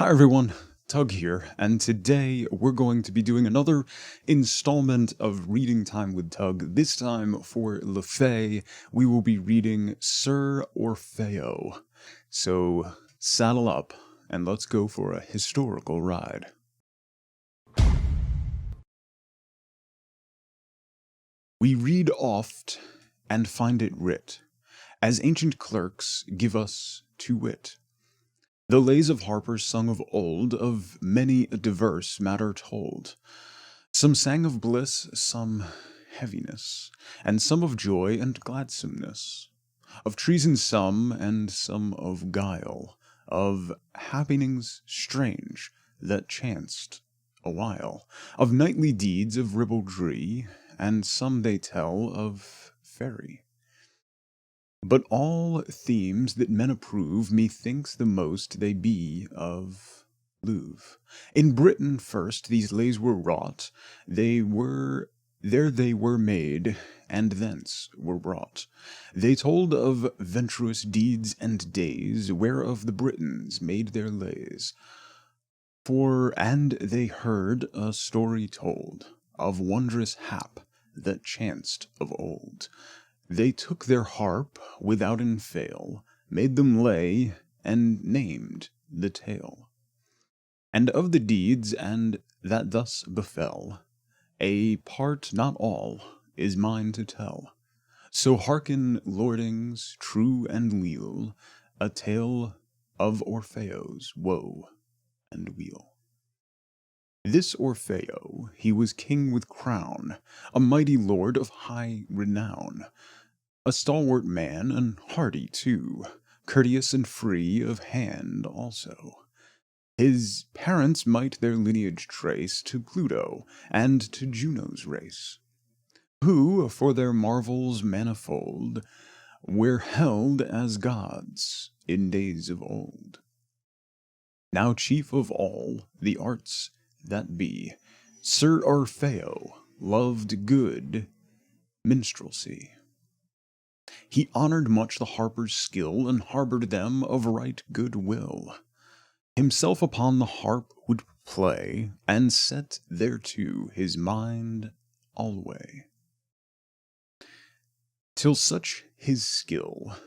Hi everyone, Tug here, and today we're going to be doing another installment of Reading Time with Tug. This time for Le Fay, we will be reading Sir Orfeo. So saddle up and let's go for a historical ride. We read oft and find it writ, as ancient clerks give us to wit. The lays of harpers sung of old, of many a diverse matter told. Some sang of bliss, some heaviness, and some of joy and gladsomeness. Of treason some, and some of guile, of happenings strange that chanced a while, of knightly deeds of ribaldry, and some they tell of fairy. But all themes that men approve, methinks the most they be of Louvre. In Britain first these lays were wrought, there they were made, and thence were brought. They told of venturous deeds and days, whereof the Britons made their lays. And they heard a story told, of wondrous hap that chanced of old. They took their harp withouten fail, made them lay, and named the tale. And of the deeds and that thus befell, a part, not all, is mine to tell. So hearken, lordings, true and leal, a tale of Orfeo's woe and weal. This Orfeo, he was king with crown, a mighty lord of high renown, a stalwart man and hardy too, courteous and free of hand also. His parents might their lineage trace to Pluto and to Juno's race, who, for their marvels manifold, were held as gods in days of old. Now chief of all the arts that be, Sir Orfeo loved good minstrelsy. He honored much the harper's skill, and harbored them of right good will. Himself upon the harp would play, and set thereto his mind alway. Till such his skill,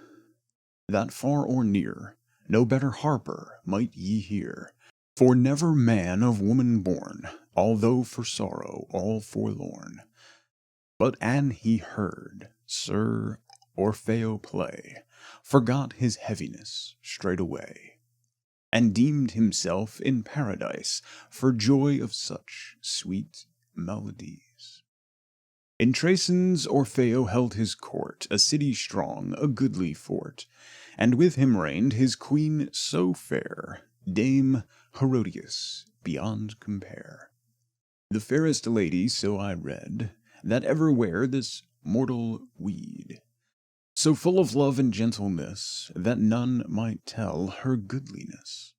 that far or near, no better harper might ye hear. For never man of woman born, although for sorrow all forlorn, but an he heard Sir Orfeo play, forgot his heaviness straightway, and deemed himself in paradise for joy of such sweet melodies. In Tracen's Orfeo held his court, a city strong, a goodly fort, and with him reigned his queen so fair, Dame Herodias beyond compare. The fairest lady, so I read, that ever ware this mortal weed, so full of love and gentleness, that none might tell her goodliness.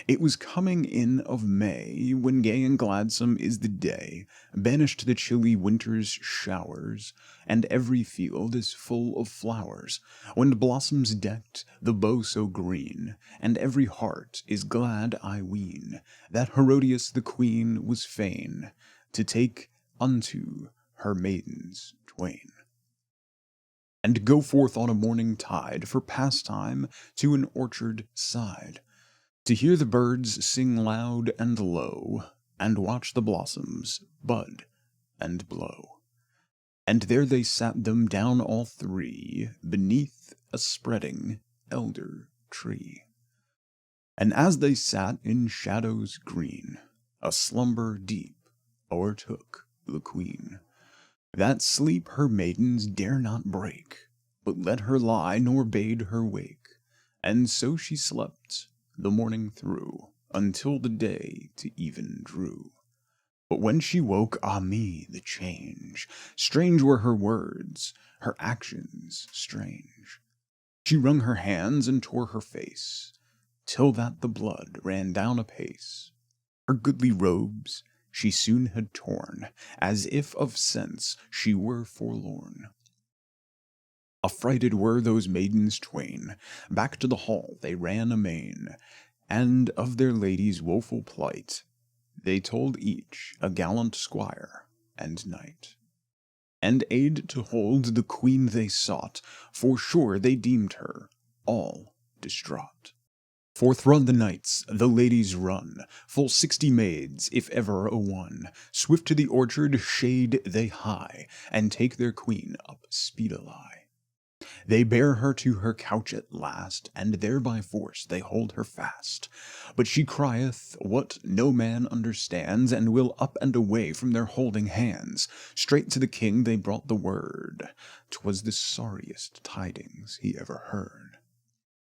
It was coming in of May, when gay and gladsome is the day, banished the chilly winter's showers, and every field is full of flowers, when blossoms decked the bough so green, and every heart is glad, I ween, that Herodias the queen was fain to take unto her maidens twain, and go forth on a morning tide for pastime to an orchard side, to hear the birds sing loud and low, and watch the blossoms bud and blow. And there they sat them down all three, beneath a spreading elder tree. And as they sat in shadows green, a slumber deep o'ertook the queen, that sleep her maidens dare not break, but let her lie, nor bade her wake. And so she slept the morning through, until the day to even drew. But when she woke, ah me, the change! Strange were her words, her actions strange. She wrung her hands and tore her face, till that the blood ran down apace. Her goodly robes she soon had torn, as if of sense she were forlorn. Affrighted were those maidens twain, back to the hall they ran amain, and of their lady's woeful plight they told each a gallant squire and knight. And aid to hold the queen they sought, for sure they deemed her all distraught. Forth run the knights, the ladies run, full 60 maids, if ever a one. Swift to the orchard shade they hie, and take their queen up speedily. They bear her to her couch at last, and there by force they hold her fast. But she crieth what no man understands, and will up and away from their holding hands. Straight to the king they brought the word. 'Twas the sorriest tidings he ever heard.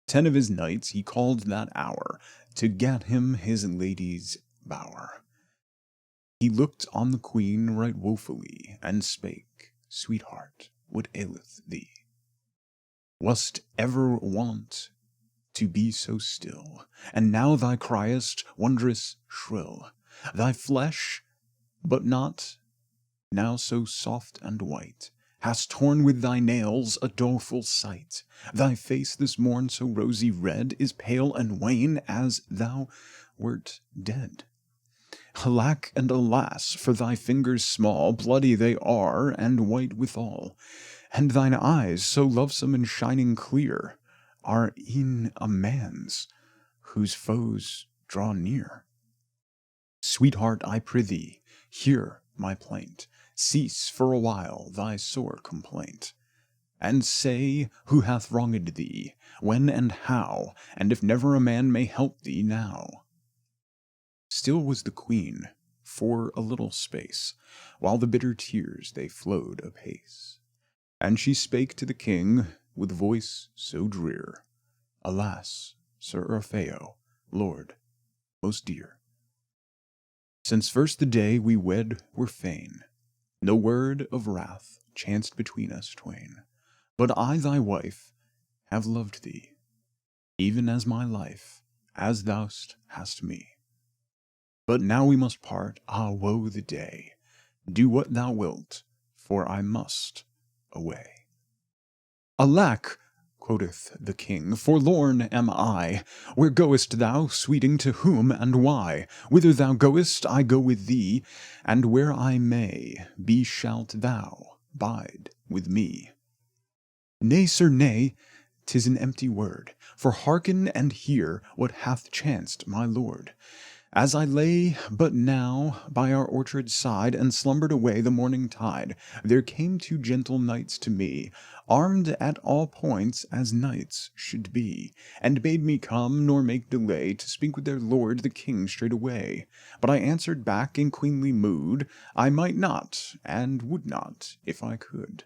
10 of his knights he called that hour, to get him his lady's bower. He looked on the queen right woefully, and spake, Sweetheart, what aileth thee? Wast ever wont to be so still, and now thou criest wondrous shrill? Thy flesh, but not now so soft and white, hast torn with thy nails a doleful sight. Thy face this morn so rosy red is pale and wan as thou wert dead. Alack and alas, for thy fingers small, bloody they are, and white withal. And thine eyes, so lovesome and shining clear, are e'en a man's, whose foes draw near. Sweetheart, I prithee, hear my plaint. Cease for a while thy sore complaint, and say who hath wronged thee, when and how, and if never a man may help thee now. Still was the queen for a little space, while the bitter tears they flowed apace. And she spake to the king with voice so drear, Alas, Sir Orfeo, lord, most dear, since first the day we wed were fain, no word of wrath chanced between us twain. But I, thy wife, have loved thee, even as my life, as thou hast me. But now we must part, ah, woe the day! Do what thou wilt, for I must away. Alack, quoth the king, forlorn am I. Where goest thou, sweeting, to whom and why? Whither thou goest, I go with thee, and where I may be shalt thou bide with me. Nay, sir, nay, 'tis an empty word, for hearken and hear what hath chanced, my lord. As I lay but now by our orchard side, and slumbered away the morning tide, there came 2 gentle knights to me, armed at all points as knights should be, and bade me come, nor make delay, to speak with their lord the king straightway. But I answered back in queenly mood, I might not, and would not, if I could.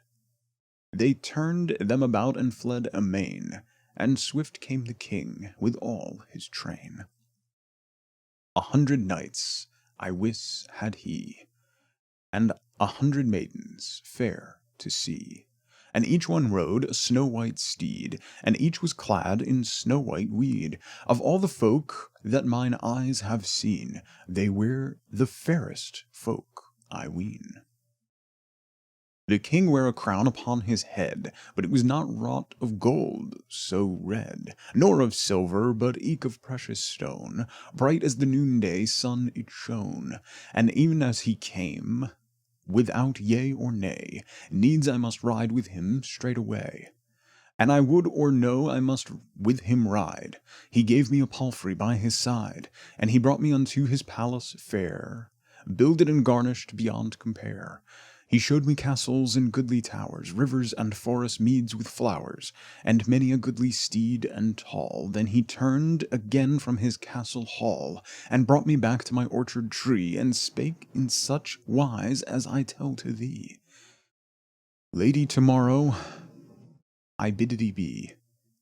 They turned them about and fled amain, and swift came the king with all his train. 100 knights, I wis, had he, and 100 maidens fair to see. And each one rode a snow-white steed, and each was clad in snow-white weed. Of all the folk that mine eyes have seen, they were the fairest folk, I ween. The king ware a crown upon his head, but it was not wrought of gold so red, nor of silver, but eke of precious stone. Bright as the noonday sun it shone, and even as he came, without yea or nay, needs I must ride with him straightway. And I would or no, I must with him ride. He gave me a palfrey by his side, and he brought me unto his palace fair, builded and garnished beyond compare. He showed me castles and goodly towers, rivers and forest meads with flowers, and many a goodly steed and tall. Then he turned again from his castle hall, and brought me back to my orchard tree, and spake in such wise as I tell to thee. Lady, tomorrow I bid thee be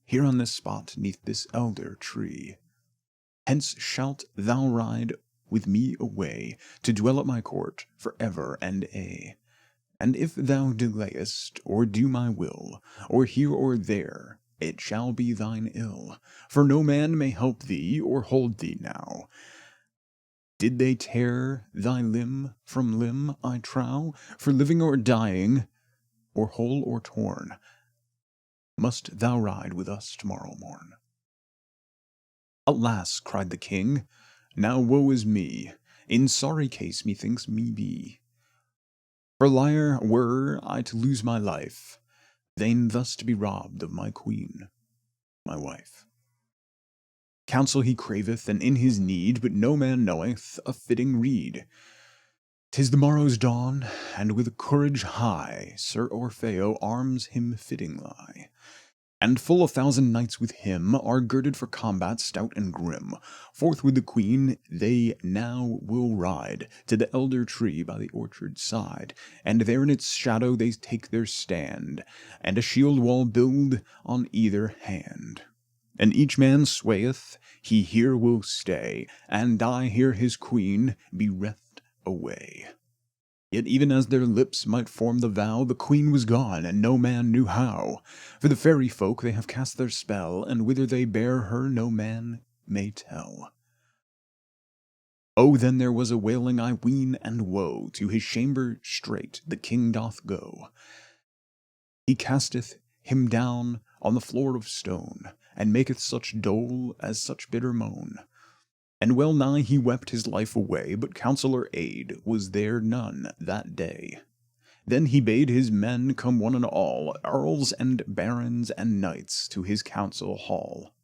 here on this spot, neath this elder tree. Hence shalt thou ride with me away, to dwell at my court for ever and aye. And if thou delayest, or do my will, or here or there, it shall be thine ill. For no man may help thee, or hold thee now. Did they tear thy limb from limb, I trow, for living or dying, or whole or torn, must thou ride with us tomorrow morn. "Alas," cried the king, "now woe is me, in sorry case methinks me be. For liar were I to lose my life, than thus to be robbed of my queen, my wife. Counsel he craveth, and in his need, but no man knoweth a fitting rede. 'Tis the morrow's dawn, and with courage high Sir Orfeo arms him fittingly, and full 1,000 knights with him are girded for combat stout and grim. Forth with the queen they now will ride to the elder tree by the orchard side, and there in its shadow they take their stand, and a shield wall build on either hand. And each man swayeth, he here will stay, and die here his queen bereft away. Yet even as their lips might form the vow, the queen was gone, and no man knew how. For the fairy folk they have cast their spell, and whither they bear her no man may tell. Oh, then there was a wailing, I ween, and woe, to his chamber straight the king doth go. He casteth him down on the floor of stone, and maketh such dole as such bitter moan. And well nigh he wept his life away, but counsellor aid was there none that day. Then he bade his men come one and all, earls and barons and knights, to his council hall.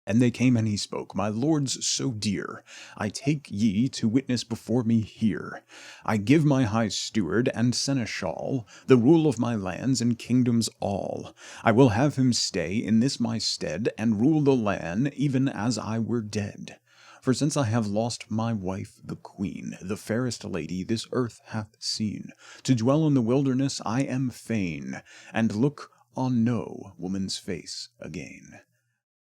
And they came, and he spoke, "My lords so dear, I take ye to witness before me here. I give my high steward and seneschal the rule of my lands and kingdoms all. I will have him stay in this my stead, and rule the land even as I were dead. For since I have lost my wife the queen, the fairest lady this earth hath seen, to dwell in the wilderness I am fain, and look on no woman's face again.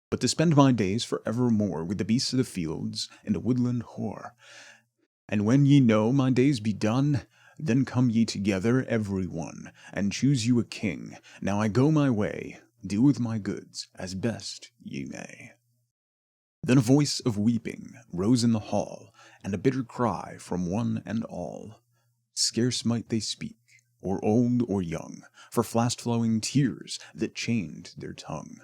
But to spend my days for evermore with the beasts of the fields in the woodland hoar. And when ye know my days be done, then come ye together every one, and choose you a king. Now I go my way, do with my goods as best ye may." Then a voice of weeping rose in the hall, and a bitter cry from one and all. Scarce might they speak, or old or young, for fast-flowing tears that chained their tongue.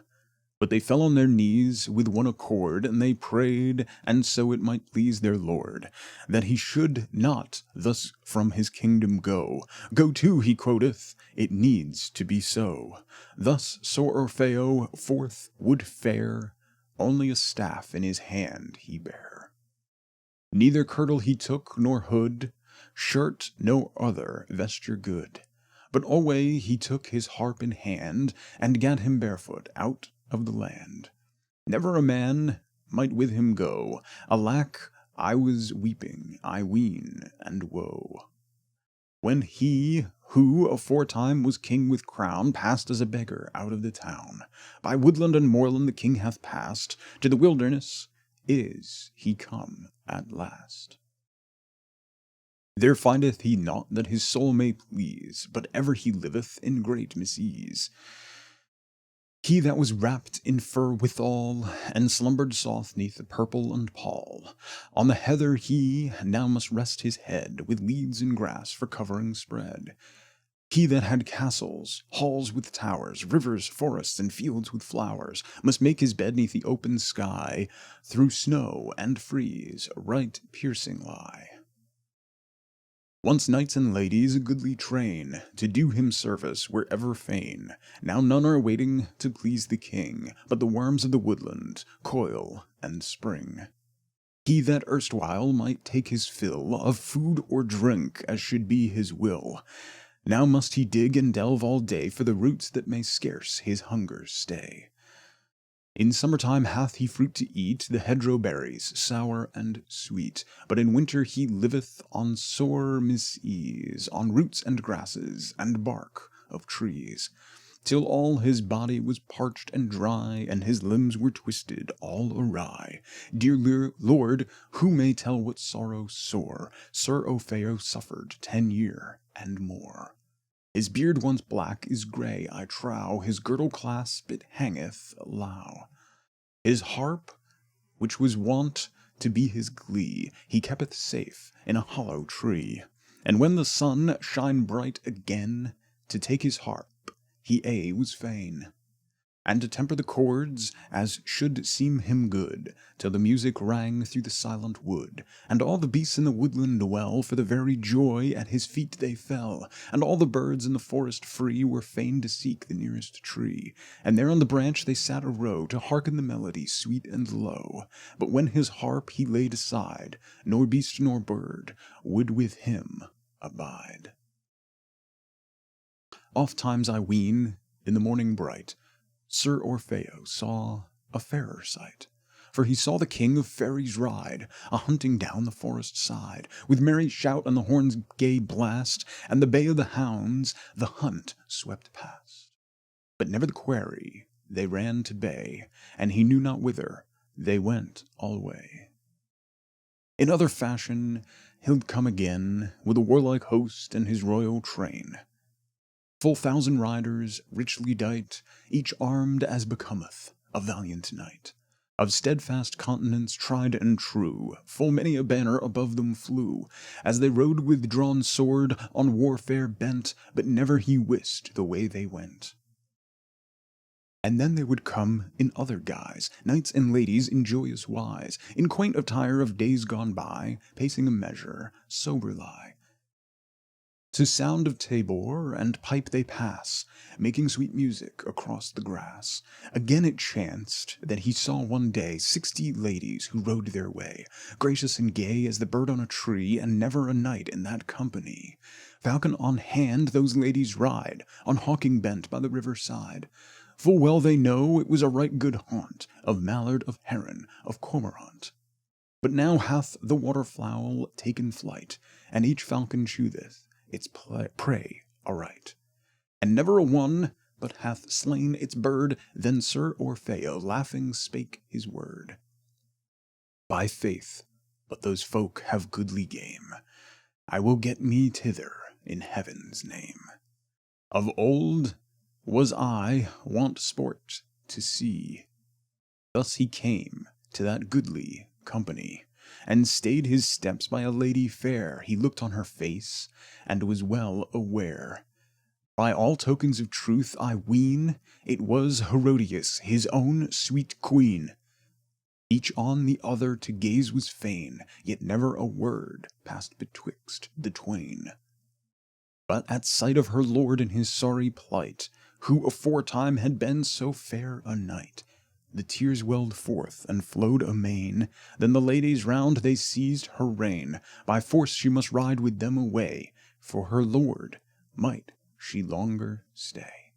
But they fell on their knees with one accord, and they prayed, and so it might please their lord, that he should not thus from his kingdom go. "Go to," he quoteth, "it needs to be so." Thus Sir Orfeo forth would fare, only a staff in his hand he bare. Neither kirtle he took, nor hood, shirt, no other vesture good. But alway he took his harp in hand, and gat him barefoot out of the land. Never a man might with him go. Alack, I was weeping, I ween, and woe. When he, who aforetime was king with crown, passed as a beggar out of the town. By woodland and moorland the king hath passed, to the wilderness is he come at last. There findeth he naught that his soul may please, but ever he liveth in great misease. He that was wrapped in fur withal, and slumbered soft neath the purple and pall, on the heather he now must rest his head, with leaves and grass for covering spread. He that had castles, halls with towers, rivers, forests, and fields with flowers, must make his bed neath the open sky, through snow and freeze right piercing lie. Once knights and ladies a goodly train, to do him service were ever fain. Now none are waiting to please the king, but the worms of the woodland, coil and spring. He that erstwhile might take his fill of food or drink as should be his will, now must he dig and delve all day for the roots that may scarce his hunger stay. In summertime hath he fruit to eat, the hedgerow berries, sour and sweet, but in winter he liveth on sore misease, on roots and grasses, and bark of trees, till all his body was parched and dry, and his limbs were twisted all awry. Dear Lord, who may tell what sorrow sore Sir Orfeo suffered 10 year and more? His beard once black is grey, I trow, his girdle clasp it hangeth low. His harp, which was wont to be his glee, he keepeth safe in a hollow tree. And when the sun shine bright again, to take his harp he aye was fain. and to temper the chords as should seem him good, till the music rang through the silent wood, and all the beasts in the woodland well, for the very joy at his feet they fell, and all the birds in the forest free were fain to seek the nearest tree, and there on the branch they sat a row, to hearken the melody sweet and low. But when his harp he laid aside, nor beast nor bird would with him abide. Oft times I ween, in the morning bright, Sir Orfeo saw a fairer sight, for he saw the king of fairies ride, a-hunting down the forest side, with merry shout and the horn's gay blast, and the bay of the hounds the hunt swept past. But never the quarry they ran to bay, and he knew not whither they went alway. In other fashion he'll come again, with a warlike host and his royal train, full 1,000 riders, richly dight, each armed as becometh a valiant knight. Of steadfast countenance tried and true, full many a banner above them flew, as they rode with drawn sword, on warfare bent, but never he wist the way they went. And then they would come in other guise, knights and ladies in joyous wise, in quaint attire of days gone by, pacing a measure, sober lie. To sound of tabor and pipe they pass, making sweet music across the grass. Again it chanced that he saw one day 60 ladies who rode their way, gracious and gay as the bird on a tree, and never a knight in that company. Falcon on hand those ladies ride, on hawking bent by the river side. Full well they know it was a right good haunt of mallard, of heron, of cormorant. But now hath the waterfowl taken flight, and each falcon chooseth its prey aright, and never a one but hath slain its bird. Then Sir Orfeo laughing spake his word: By faith, but those folk have goodly game, I will get me thither in heaven's name. Of old was I wont sport to see, thus he came to that goodly company, and stayed his steps by a lady fair. He looked on her face, and was well aware, by all tokens of truth I ween, it was Herodias, his own sweet queen. Each on the other to gaze was fain, yet never a word passed betwixt the twain. But at sight of her lord in his sorry plight, who aforetime had been so fair a knight, the tears welled forth and flowed amain. Then the ladies round they seized her rein, by force she must ride with them away, for her lord might she longer stay.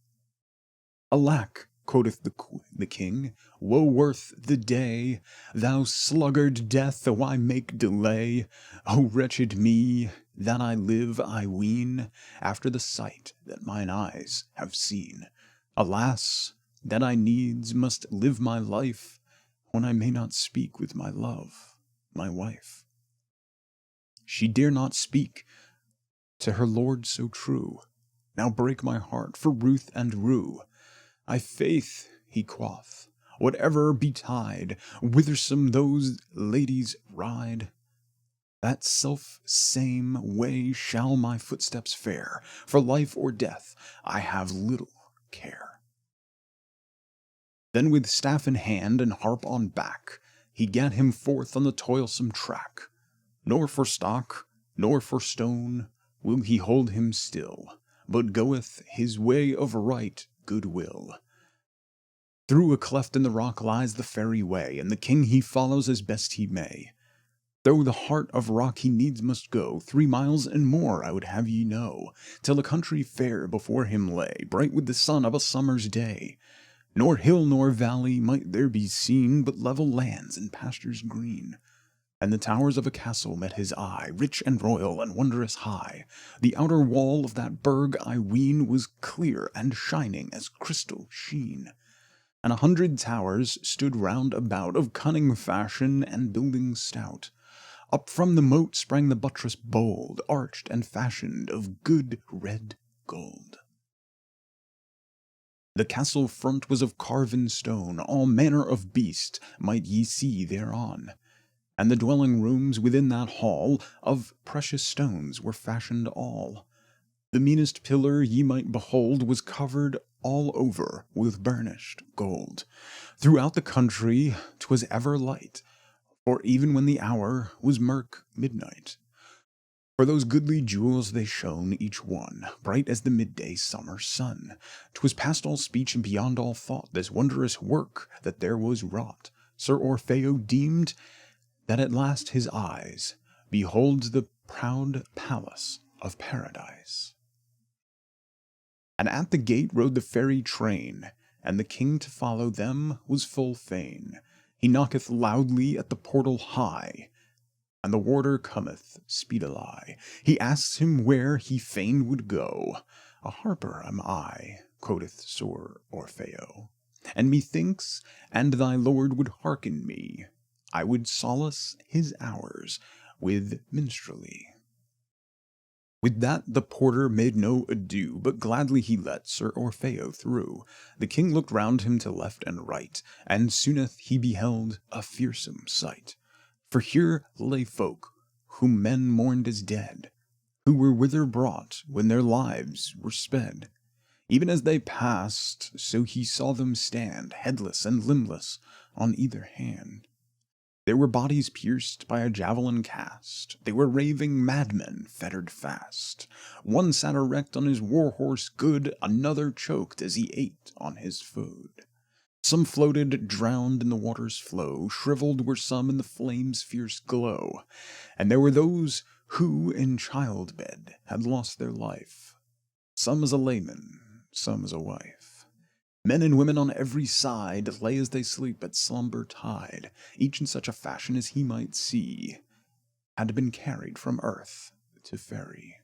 Alack, quoth the king, woe worth the day! Thou sluggard death, why make delay? O wretched me, that I live, I ween, after the sight that mine eyes have seen. Alas, that I needs must live my life, when I may not speak with my love, my wife. She dare not speak to her lord so true. Now break my heart for ruth and rue. I faith, he quoth, whatever betide, whithersome those ladies ride, that self-same way shall my footsteps fare. For life or death I have little care. Then with staff in hand and harp on back, he gat him forth on the toilsome track. Nor for stock, nor for stone, will he hold him still, but goeth his way of right goodwill. Through a cleft in the rock lies the fairy way, and the king he follows as best he may. Through the heart of rock he needs must go, 3 miles and more I would have ye know, till a country fair before him lay, bright with the sun of a summer's day. Nor hill nor valley might there be seen, but level lands and pastures green. And the towers of a castle met his eye, rich and royal and wondrous high. The outer wall of that burg, I ween, was clear and shining as crystal sheen. And 100 towers stood round about, of cunning fashion and building stout. Up from the moat sprang the buttress bold, arched and fashioned of good red gold. The castle front was of carven stone, all manner of beast might ye see thereon. And the dwelling rooms within that hall of precious stones were fashioned all. The meanest pillar ye might behold was covered all over with burnished gold. Throughout the country 'twas ever light, for even when the hour was murk midnight. For those goodly jewels they shone, each one, bright as the midday summer sun. 'Twas past all speech and beyond all thought, this wondrous work that there was wrought. Sir Orfeo deemed that at last his eyes behold the proud palace of paradise. And at the gate rode the fairy train, and the king to follow them was full fain. He knocketh loudly at the portal high, and the warder cometh speedily. He asks him where he fain would go. A harper am I, quoth Sir Orfeo, and methinks, and thy lord would hearken me, I would solace his hours with minstrelsy. With that the porter made no ado, but gladly he let Sir Orfeo through. The king looked round him to left and right, and sooneth he beheld a fearsome sight. For here lay folk whom men mourned as dead, who were whither brought when their lives were sped. Even as they passed, so he saw them stand, headless and limbless on either hand. There were bodies pierced by a javelin cast. They were raving madmen fettered fast. One sat erect on his war horse good, another choked as he ate on his food. Some floated, drowned in the water's flow, shriveled were some in the flames' fierce glow, and there were those who in childbed had lost their life, some as a layman, some as a wife. Men and women on every side lay as they sleep at slumber tide, each in such a fashion as he might see, had been carried from earth to fairy.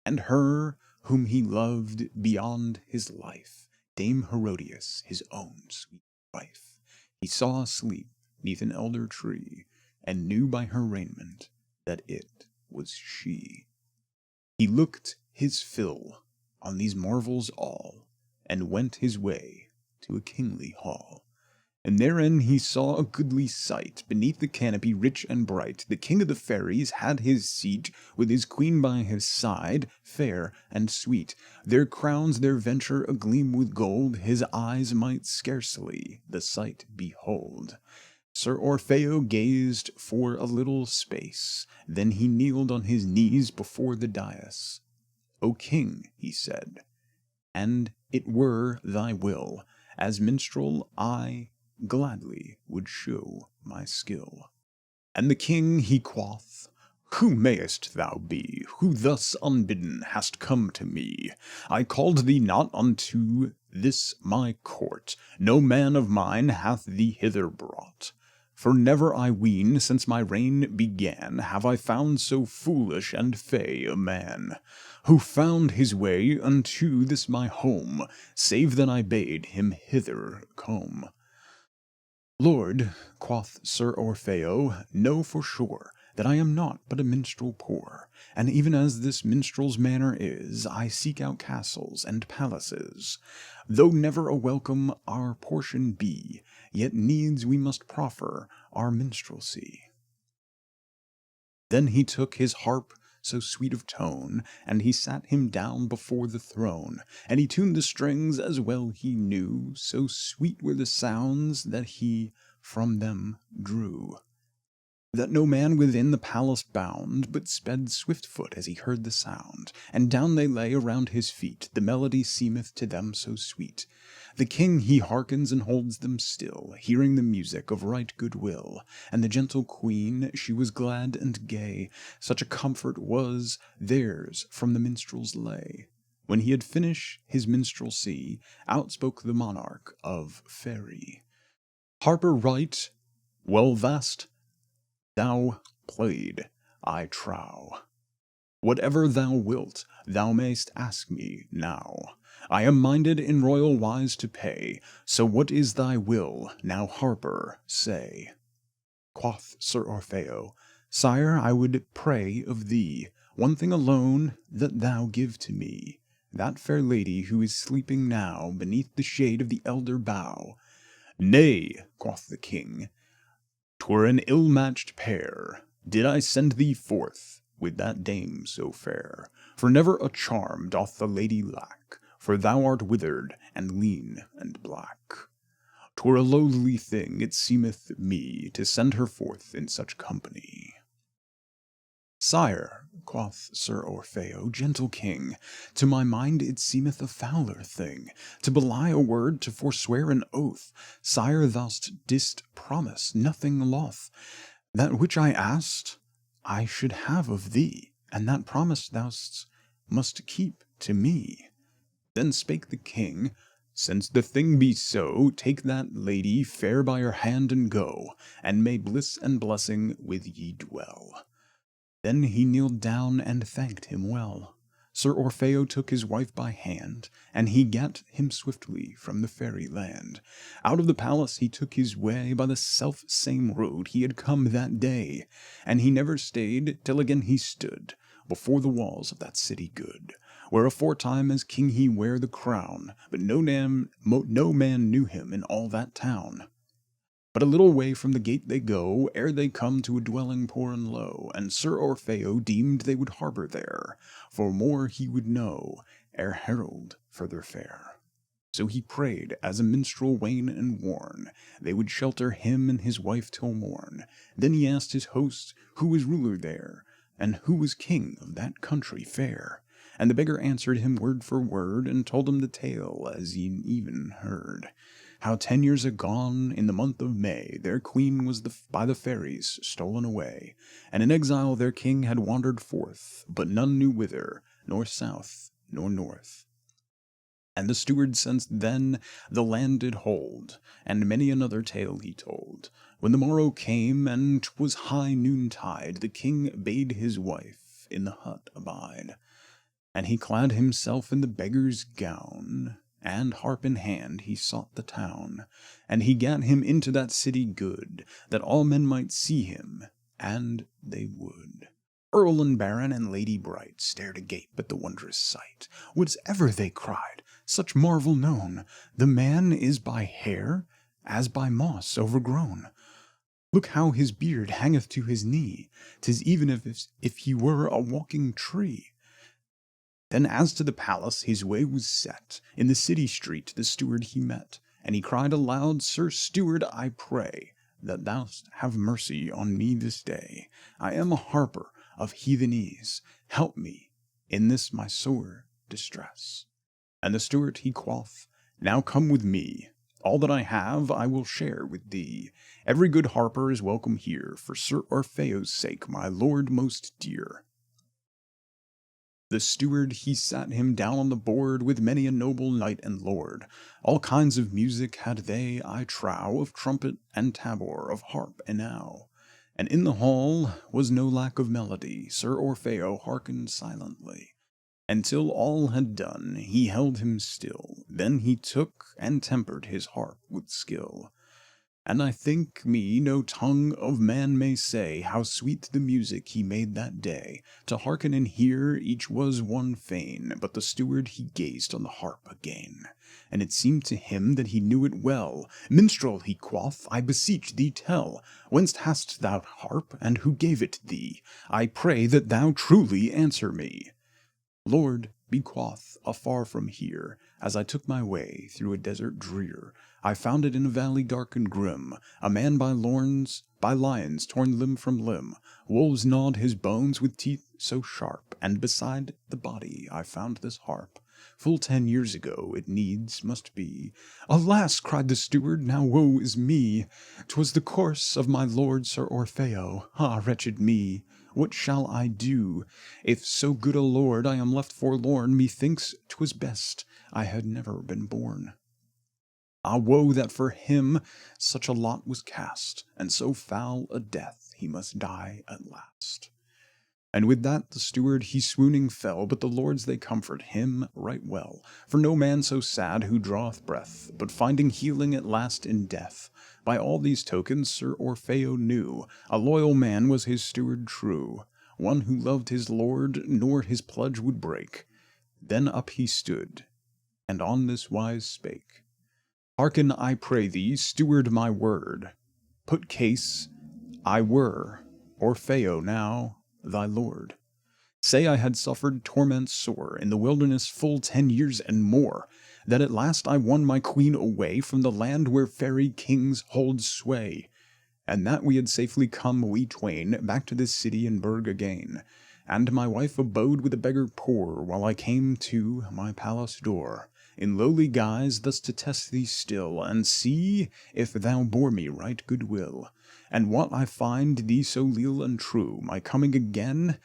And her whom he loved beyond his life, Dame Herodias, his own sweet wife, he saw asleep 'neath an elder tree, and knew by her raiment that it was she. He looked his fill on these marvels all, and went his way to a kingly hall. And therein he saw a goodly sight. Beneath the canopy rich and bright, the king of the fairies had his seat, with his queen by his side, fair and sweet. Their crowns, their venture agleam with gold, his eyes might scarcely the sight behold. Sir Orfeo gazed for a little space, then he kneeled on his knees before the dais. "O king," he said, "and it were thy will, as minstrel I gladly would show my skill." And the king he quoth, "Who mayest thou be, who thus unbidden hast come to me? I called thee not unto this my court, no man of mine hath thee hither brought. For never I ween, since my reign began, have I found so foolish and fey a man, who found his way unto this my home, save that I bade him hither come." "Lord," quoth Sir Orfeo, "know for sure that I am naught but a minstrel poor, and even as this minstrel's manner is, I seek out castles and palaces. Though never a welcome our portion be, yet needs we must proffer our minstrelsy." Then he took his harp so sweet of tone, and he sat him down before the throne, and he tuned the strings as well he knew, so sweet were the sounds that he from them drew, that no man within the palace bound, but sped swift-foot as he heard the sound, and down they lay around his feet, the melody seemeth to them so sweet. The king he hearkens and holds them still, hearing the music of right good will, and the gentle queen, she was glad and gay, such a comfort was theirs from the minstrel's lay. When he had finished his minstrelsy, out spoke the monarch of Faery. "Harper right, well vast thou played, I trow. Whatever thou wilt, thou mayst ask me now. I am minded in royal wise to pay, so what is thy will, now harper, say?" Quoth Sir Orfeo, "Sire, I would pray of thee one thing alone, that thou give to me, that fair lady who is sleeping now beneath the shade of the elder bough." "Nay," quoth the king, "'twere an ill-matched pair, did I send thee forth with that dame so fair. For never a charm doth the lady lack, for thou art withered, and lean, and black. 'Twere a loathly thing, it seemeth me, to send her forth in such company. Sire, quoth Sir Orfeo, gentle king, to my mind it seemeth a fouler thing, to belie a word, to forswear an oath. Sire, thou didst promise, nothing loth. That which I asked, I should have of thee, and that promise thou must keep to me. Then spake the king, since the thing be so, take that lady fair by her hand and go, and may bliss and blessing with ye dwell. Then he kneeled down and thanked him well. Sir Orfeo took his wife by hand, and he gat him swiftly from the fairy land. Out of the palace he took his way by the self same road he had come that day, and he never stayed till again he stood before the walls of that city good, where aforetime as king he wear the crown, but no man knew him in all that town. But a little way from the gate they go, ere they come to a dwelling poor and low, and Sir Orfeo deemed they would harbour there, for more he would know, ere herald further fare. So he prayed, as a minstrel wan and worn, they would shelter him and his wife till morn. Then he asked his host, who was ruler there, and who was king of that country fair. And the beggar answered him word for word, and told him the tale as ye even heard. How 10 years agone, in the month of May, their queen was by the fairies stolen away, and in exile their king had wandered forth, but none knew whither, nor south, nor north. And the steward since then the land did hold, and many another tale he told. When the morrow came, and 'twas high noontide, the king bade his wife in the hut abide. And he clad himself in the beggar's gown, and harp in hand he sought the town. And he gat him into that city good, that all men might see him, and they would. Earl and baron and lady bright stared agape at the wondrous sight. Was ever, they cried, such marvel known? The man is by hair as by moss overgrown. Look how his beard hangeth to his knee, 'tis even if he were a walking tree. Then as to the palace his way was set, in the city street the steward he met, and he cried aloud, Sir Steward, I pray that thou have mercy on me this day. I am a harper of heathenese, help me in this my sore distress. And the steward he quoth, now come with me, all that I have I will share with thee. Every good harper is welcome here, for Sir Orfeo's sake, my lord most dear. The steward he sat him down on the board, with many a noble knight and lord. All kinds of music had they, I trow, of trumpet and tabor, of harp enow. And in the hall was no lack of melody. Sir Orfeo hearkened silently, and till all had done, he held him still. Then he took and tempered his harp with skill. And I think me no tongue of man may say how sweet the music he made that day. To hearken and hear each was one fain, but the steward he gazed on the harp again, and it seemed to him that he knew it well. Minstrel, he quoth, I beseech thee tell, whence hast thou harp, and who gave it thee? I pray that thou truly answer me. Lord, be quoth, afar from here, as I took my way through a desert drear, I found it in a valley dark and grim, a man by lions torn limb from limb. Wolves gnawed his bones with teeth so sharp, and beside the body I found this harp. Full 10 years ago it needs must be. Alas, cried the steward, now woe is me! 'Twas the corse of my lord Sir Orfeo. Ah, wretched me! What shall I do? If so good a lord I am left forlorn, methinks 'twas best I had never been born. Ah, woe that for him such a lot was cast, and so foul a death he must die at last. And with that the steward he swooning fell, but the lords they comfort him right well. For no man so sad who draweth breath, but finding healing at last in death. By all these tokens Sir Orfeo knew, a loyal man was his steward true, one who loved his lord, nor his pledge would break. Then up he stood, and on this wise spake, Hearken, I pray thee, steward, my word. Put case I were Orfeo now thy lord. Say I had suffered torments sore in the wilderness full 10 years and more, that at last I won my queen away from the land where fairy kings hold sway, and that we had safely come, we twain, back to this city and burg again, and my wife abode with a beggar poor, while I came to my palace door, in lowly guise, thus to test thee still, and see if thou bore me right goodwill. And what I find thee so leal and true, my coming again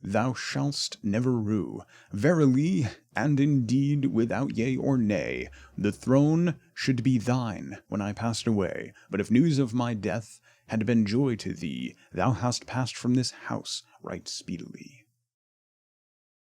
thou shalt never rue. Verily, and indeed, without yea or nay, the throne should be thine when I passed away. But if news of my death had been joy to thee, thou hast passed from this house right speedily.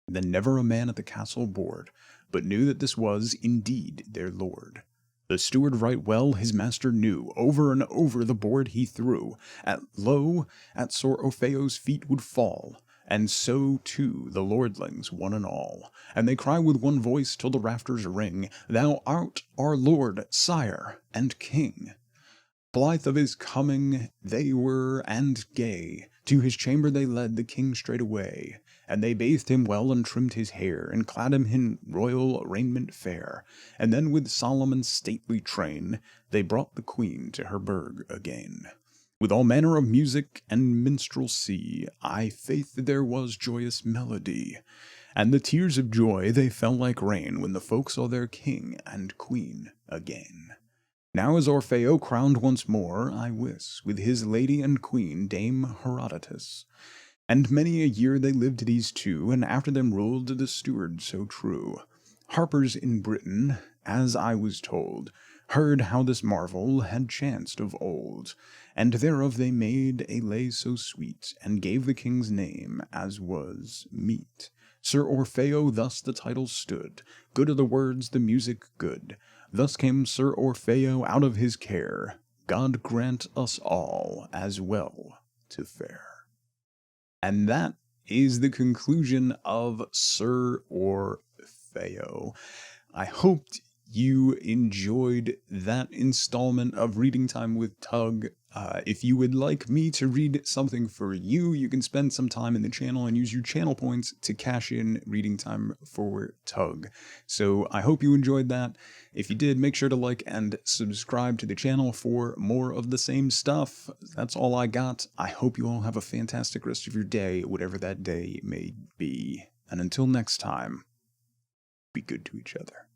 Then never a man at the castle board, but knew that this was indeed their lord. The steward right well his master knew, over and over the board he threw, at Sir Orfeo's feet would fall, and so too the lordlings one and all, and they cry with one voice till the rafters ring, Thou art our lord, sire, and king. Blithe of his coming they were, and gay. To his chamber they led the king straightway, and they bathed him well and trimmed his hair, and clad him in royal raiment fair, and then with solemn and stately train they brought the queen to her burg again. With all manner of music and minstrelsy, I faith there was joyous melody, and the tears of joy they fell like rain when the folk saw their king and queen again. Now is Orfeo crowned once more, I wis, with his lady and queen, Dame Herodotus. And many a year they lived these two, and after them ruled the steward so true. Harpers in Britain, as I was told, heard how this marvel had chanced of old, and thereof they made a lay so sweet, and gave the king's name as was meet. Sir Orfeo thus the title stood, good are the words, the music good. Thus came Sir Orfeo out of his care, God grant us all as well to fare. And that is the conclusion of Sir Orfeo. I hoped you enjoyed that installment of Reading Time with Tug. If you would like me to read something for you, you can spend some time in the channel and use your channel points to cash in Reading Time for Tug. So I hope you enjoyed that. If you did, make sure to like and subscribe to the channel for more of the same stuff. That's all I got. I hope you all have a fantastic rest of your day, whatever that day may be. And until next time, be good to each other.